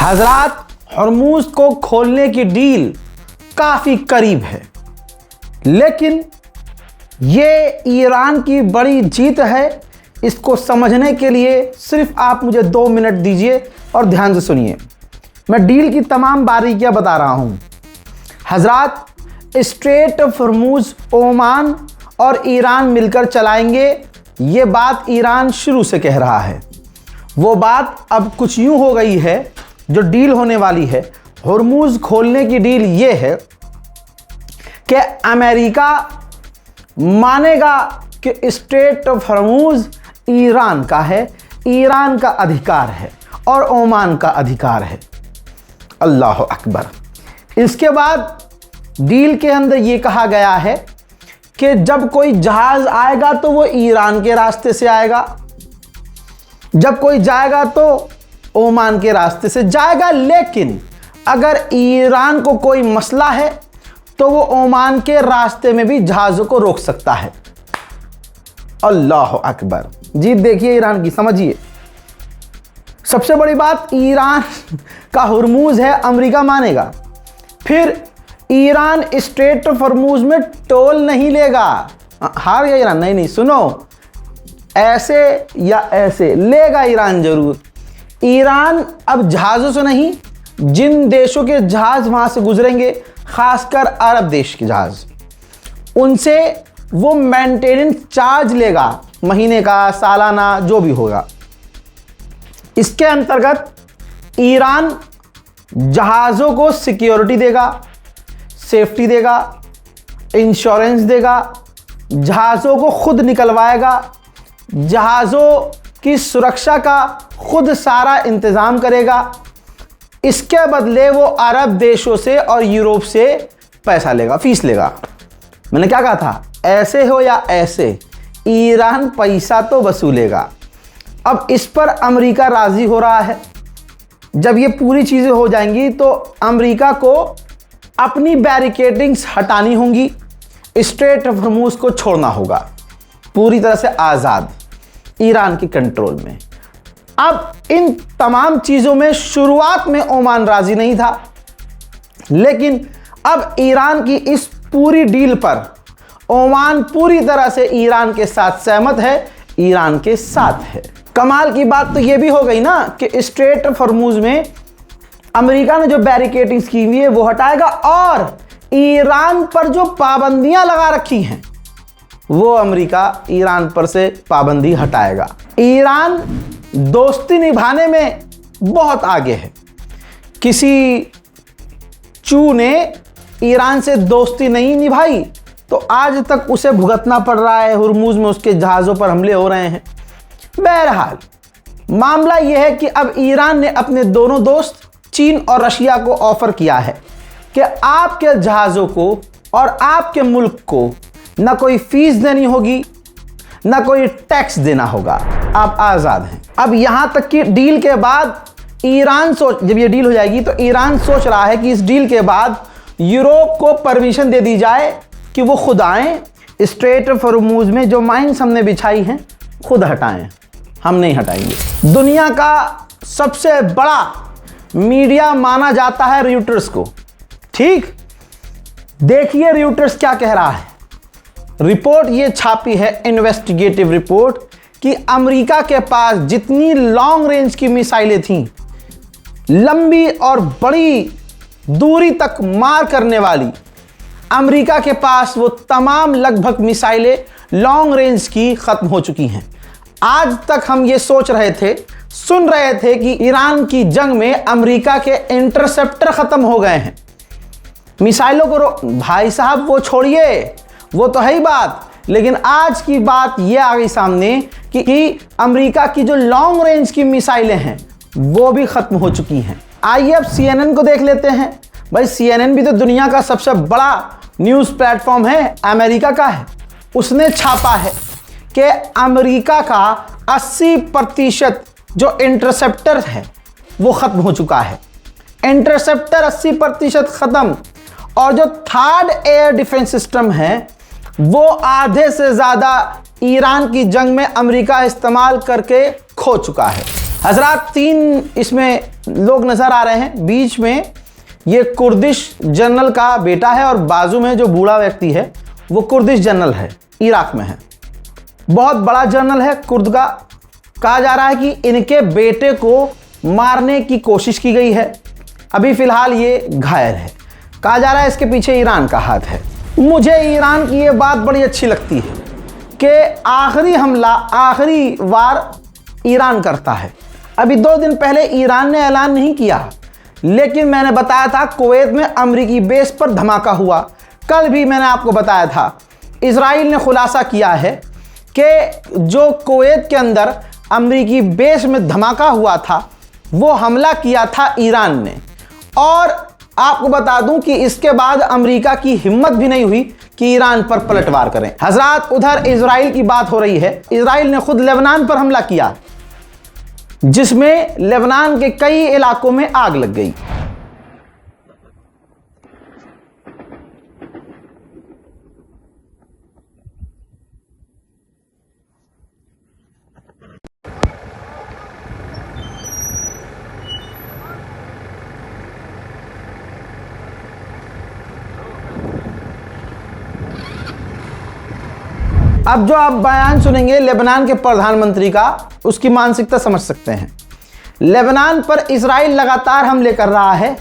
हजरात, हॉर्मूज को खोलने की डील काफी करीब है, लेकिन ये ईरान की बड़ी जीत है। इसको समझने के लिए सिर्फ आप मुझे 2 मिनट दीजिए और ध्यान से सुनिए। मैं डील की तमाम बारीकियां बता रहा हूं। हजरात, स्ट्रेट ऑफ हॉर्मूज ओमान और ईरान मिलकर चलाएंगे, ये बात ईरान शुरू से कह रहा है। वो बात अब कुछ यूं हो गई है, जो डील होने वाली है हॉर्मूज खोलने की डील ये है कि अमेरिका मानेगा कि स्ट्रेट ऑफ हॉर्मूज ईरान का है, ईरान का अधिकार है और ओमान का अधिकार है। अल्लाह अकबर। इसके बाद डील के अंदर ये कहा गया है कि जब कोई जहाज आएगा तो वो ईरान के रास्ते से आएगा, जब कोई जाएगा तो ओमान के रास्ते से जाएगा, लेकिन अगर ईरान को कोई मसला है तो वो ओमान के रास्ते में भी जहाज़ों को रोक सकता है। अल्लाह अकबर। जीत देखिए ईरान की, समझिए। सबसे बड़ी बात, ईरान का हॉर्मूज है, अमेरिका मानेगा। फिर ईरान स्ट्रेट ऑफ हॉर्मूज में टोल नहीं लेगा। हार गया ईरान? नहीं, सुनो, ऐसे या ऐसे लेगा ईरान जरूर। ईरान अब जहाज़ों से नहीं, जिन देशों के जहाज़ वहाँ से गुजरेंगे, खासकर अरब देश के जहाज़, उनसे वो मेंटेनेंस चार्ज लेगा, महीने का, सालाना, जो भी होगा। इसके अंतर्गत ईरान जहाज़ों को सिक्योरिटी देगा, सेफ्टी देगा, इंश्योरेंस देगा, जहाज़ों को खुद निकलवाएगा, जहाज़ों की सुरक्षा का खुद सारा इंतज़ाम करेगा। इसके बदले वो अरब देशों से और यूरोप से पैसा लेगा, फीस लेगा। मैंने क्या कहा था? ऐसे हो या ऐसे, ईरान पैसा तो वसूलेगा। अब इस पर अमेरिका राज़ी हो रहा है। जब ये पूरी चीज़ें हो जाएंगी तो अमेरिका को अपनी बैरिकेडिंग्स हटानी होंगी, स्ट्रेट ऑफ हॉर्मूज को छोड़ना होगा, पूरी तरह से आज़ाद, ईरान के कंट्रोल में। अब इन तमाम चीज़ों में शुरुआत में ओमान राज़ी नहीं था, लेकिन अब ईरान की इस पूरी डील पर ओमान पूरी तरह से ईरान के साथ सहमत है, ईरान के साथ है। कमाल की बात तो ये भी हो गई ना कि स्ट्रेट ऑफ हॉर्मूज में अमेरिका ने जो बैरिकेडिंग्स की हुई है वो हटाएगा, और ईरान पर जो पाबंदियां लगा रखी हैं वो अमेरिका ईरान पर से पाबंदी हटाएगा। ईरान दोस्ती निभाने में बहुत आगे है। किसी चू ने ईरान से दोस्ती नहीं निभाई तो आज तक उसे भुगतना पड़ रहा है, हॉर्मूज में उसके जहाज़ों पर हमले हो रहे हैं। बहरहाल मामला यह है कि अब ईरान ने अपने दोनों दोस्त चीन और रशिया को ऑफर किया है कि आपके जहाज़ों को और आपके मुल्क को ना कोई फीस देनी होगी, ना कोई टैक्स देना होगा, आप आज़ाद हैं। अब यहाँ तक कि डील के बाद ईरान जब ये डील हो जाएगी तो ईरान सोच रहा है कि इस डील के बाद यूरोप को परमिशन दे दी जाए कि वो खुद आएँ, स्ट्रेट ऑफ हॉर्मूज में जो माइंस हमने बिछाई हैं खुद हटाएं, हम नहीं हटाएंगे। दुनिया का सबसे बड़ा मीडिया माना जाता है रॉयटर्स को, ठीक? देखिए रॉयटर्स क्या कह रहा है। रिपोर्ट ये छापी है, इन्वेस्टिगेटिव रिपोर्ट, कि अमेरिका के पास जितनी लॉन्ग रेंज की मिसाइलें थीं, लंबी और बड़ी दूरी तक मार करने वाली, अमेरिका के पास वो तमाम लगभग मिसाइलें लॉन्ग रेंज की खत्म हो चुकी हैं। आज तक हम ये सोच रहे थे, सुन रहे थे कि ईरान की जंग में अमेरिका के इंटरसेप्टर खत्म हो गए हैं, मिसाइलों को भाई साहब वो छोड़िए, वो तो है ही बात, लेकिन आज की बात ये आ गई सामने कि अमेरिका की जो लॉन्ग रेंज की मिसाइलें हैं वो भी खत्म हो चुकी हैं। आइए अब CNN को देख लेते हैं। भाई CNN भी तो दुनिया का सबसे बड़ा न्यूज़ प्लेटफॉर्म है, अमेरिका का है। उसने छापा है कि अमेरिका का 80% जो इंटरसेप्टर है वो खत्म हो चुका है। इंटरसेप्टर 80% खत्म, और जो थर्ड एयर डिफेंस सिस्टम है वो आधे से ज़्यादा ईरान की जंग में अमेरिका इस्तेमाल करके खो चुका है। हजरात, 3 इसमें लोग नजर आ रहे हैं। बीच में ये कुर्दिश जनरल का बेटा है और बाजू में जो बूढ़ा व्यक्ति है वो कुर्दिश जनरल है, इराक में है। बहुत बड़ा जनरल है कुर्द का। कहा जा रहा है कि इनके बेटे को मारने की कोशिश की गई है। अभी फिलहाल ये घायल है। कहा जा रहा है इसके पीछे ईरान का हाथ है। मुझे ईरान की ये बात बड़ी अच्छी लगती है कि आखिरी हमला आखिरी बार ईरान करता है। अभी 2 दिन पहले ईरान ने ऐलान नहीं किया, लेकिन मैंने बताया था कुवैत में अमेरिकी बेस पर धमाका हुआ। कल भी मैंने आपको बताया था इजराइल ने खुलासा किया है कि जो कुवैत के अंदर अमेरिकी बेस में धमाका हुआ था वो हमला किया था ईरान ने। और आपको बता दूं कि इसके बाद अमेरिका की हिम्मत भी नहीं हुई कि ईरान पर पलटवार करें। हजरात, उधर इजराइल की बात हो रही है। इजराइल ने खुद लेबनान पर हमला किया, जिसमें लेबनान के कई इलाकों में आग लग गई। अब जो आप बयान सुनेंगे लेबनान के प्रधानमंत्री का, उसकी मानसिकता समझ सकते हैं। लेबनान पर इजराइल लगातार हमले कर रहा है।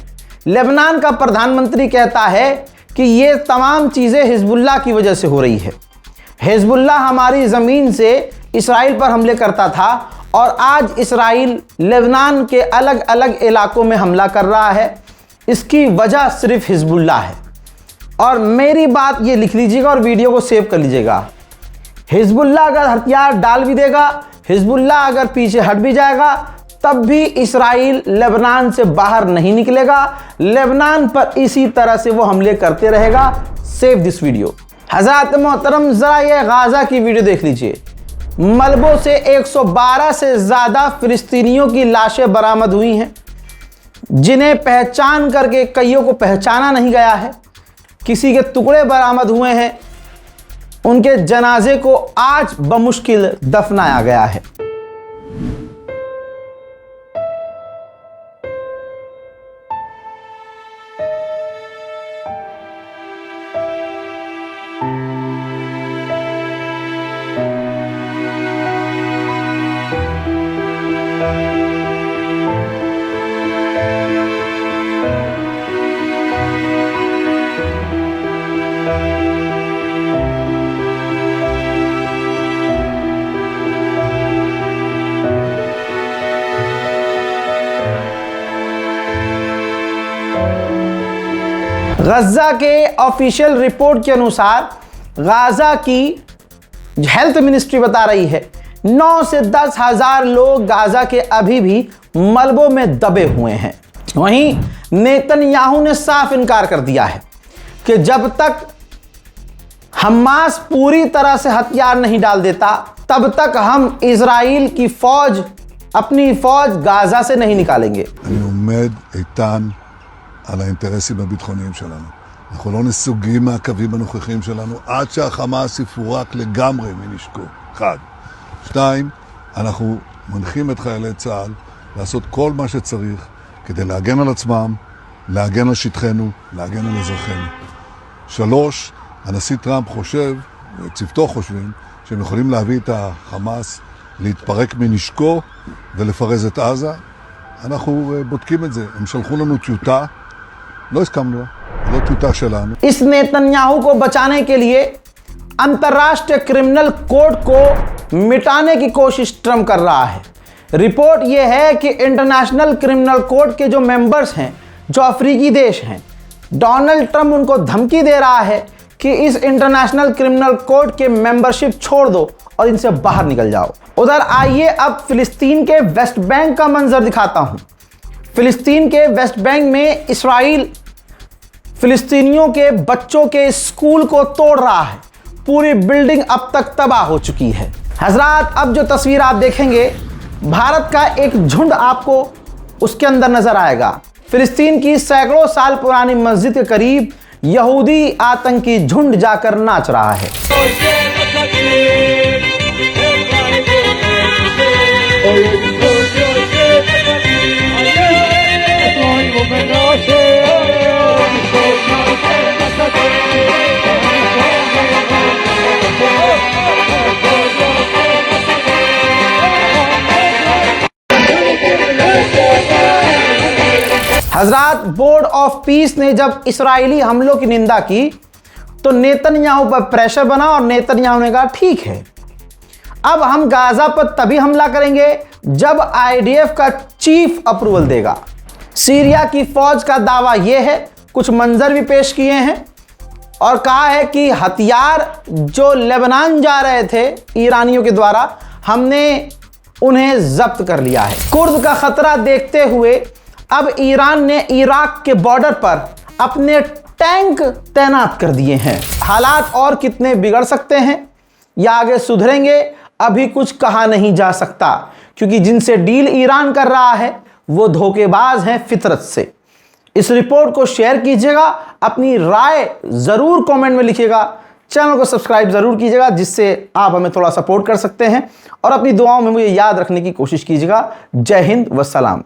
लेबनान का प्रधानमंत्री कहता है कि ये तमाम चीज़ें हिजबुल्लाह की वजह से हो रही है। हिजबुल्लाह हमारी ज़मीन से इजराइल पर हमले करता था और आज इजराइल लेबनान के अलग अलग इलाकों में हमला कर रहा है। इसकी वजह सिर्फ हिजबुल्लाह है। और मेरी बात ये लिख लीजिएगा और वीडियो को सेव कर लीजिएगा। हिजबुल्लाह अगर हथियार डाल भी देगा, हिजबुल्लाह अगर पीछे हट भी जाएगा, तब भी इजराइल लेबनान से बाहर नहीं निकलेगा। लेबनान पर इसी तरह से वो हमले करते रहेगा। Save this video. हज़रात मोहतरम, ज़रा ये गाज़ा की वीडियो देख लीजिए। मलबों से 112 से ज़्यादा फिलिस्तीनियों की लाशें बरामद हुई हैं, जिन्हें पहचान करके कईयों को पहचाना नहीं गया है। किसी के टुकड़े बरामद हुए हैं। उनके जनाजे को आज बमुश्किल दफनाया गया है। गज़ा के ऑफिशियल रिपोर्ट के अनुसार गाज़ा की हेल्थ मिनिस्ट्री बता रही है 9 से 10 हज़ार लोग गाज़ा के अभी भी मलबों में दबे हुए हैं। वहीं नेतन्याहू ने साफ इनकार कर दिया है कि जब तक हमास पूरी तरह से हथियार नहीं डाल देता, तब तक हम इजराइल की फौज, अपनी फौज गाज़ा से नहीं निकालेंगे। על האינטרסים הביטחוניים שלנו. אנחנו לא נסוגים מהקווים הנוכחים שלנו עד שהחמאס יפורק לגמרי מנשקו. 1. 2. אנחנו מנחים את חיילי צה"ל לעשות כל מה שצריך כדי להגן על עצמם, להגן על שטחנו, להגן על אזרחינו. 3. הנשיא טראמפ חושב, צוותו חושבים, שהם יכולים להביא את החמאס להתפרק מנשקו ולפרז את עזה. אנחנו בודקים את זה. הם שלחו לנו טיוטה, לא הסכמנו, לא טיוטה שלנו. इस नेतन्याहू को बचाने के लिए अंतर्राष्ट्रीय क्रिमिनल कोर्ट को मिटाने की कोशिश ट्रंप कर रहा है। रिपोर्ट यह है कि इंटरनेशनल क्रिमिनल कोर्ट के जो मेंबर्स हैं, जो अफ्रीकी देश हैं, डोनाल्ड ट्रंप उनको धमकी दे रहा है कि इस इंटरनेशनल क्रिमिनल कोर्ट के मेंबरशिप छोड़ दो और इनसे बाहर निकल जाओ। उधर आइए अब फिलिस्तीन के वेस्ट बैंक का मंजर दिखाता हूं। फिलिस्तीन के वेस्ट बैंक में इस्राइल फिलिस्तीनियों के बच्चों के स्कूल को तोड़ रहा है। पूरी बिल्डिंग अब तक तबाह हो चुकी है। हजरात, अब जो तस्वीर आप देखेंगे, भारत का एक झुंड आपको उसके अंदर नजर आएगा। फिलिस्तीन की सैकड़ों साल पुरानी मस्जिद के करीब यहूदी आतंकी झुंड जाकर नाच रहा है। हजरात, बोर्ड ऑफ पीस ने जब इस्राएली हमलों की निंदा की तो नेतन्याहू पर प्रेशर बना और नेतन्याहू ने कहा ठीक है, अब हम गाजा पर तभी हमला करेंगे जब आईडीएफ का चीफ अप्रूवल देगा। सीरिया की फौज का दावा यह है, कुछ मंजर भी पेश किए हैं और कहा है कि हथियार जो लेबनान जा रहे थे ईरानियों के द्वारा, हमने उन्हें जब्त कर लिया है। कुर्द का खतरा देखते हुए अब ईरान ने इराक के बॉर्डर पर अपने टैंक तैनात कर दिए हैं। हालात और कितने बिगड़ सकते हैं या आगे सुधरेंगे, अभी कुछ कहा नहीं जा सकता, क्योंकि जिनसे डील ईरान कर रहा है वो धोखेबाज हैं फितरत से। इस रिपोर्ट को शेयर कीजिएगा, अपनी राय जरूर कमेंट में लिखिएगा, चैनल को सब्सक्राइब जरूर कीजिएगा, जिससे आप हमें थोड़ा सपोर्ट कर सकते हैं, और अपनी दुआओं में मुझे याद रखने की कोशिश कीजिएगा। जय हिंद व सलाम।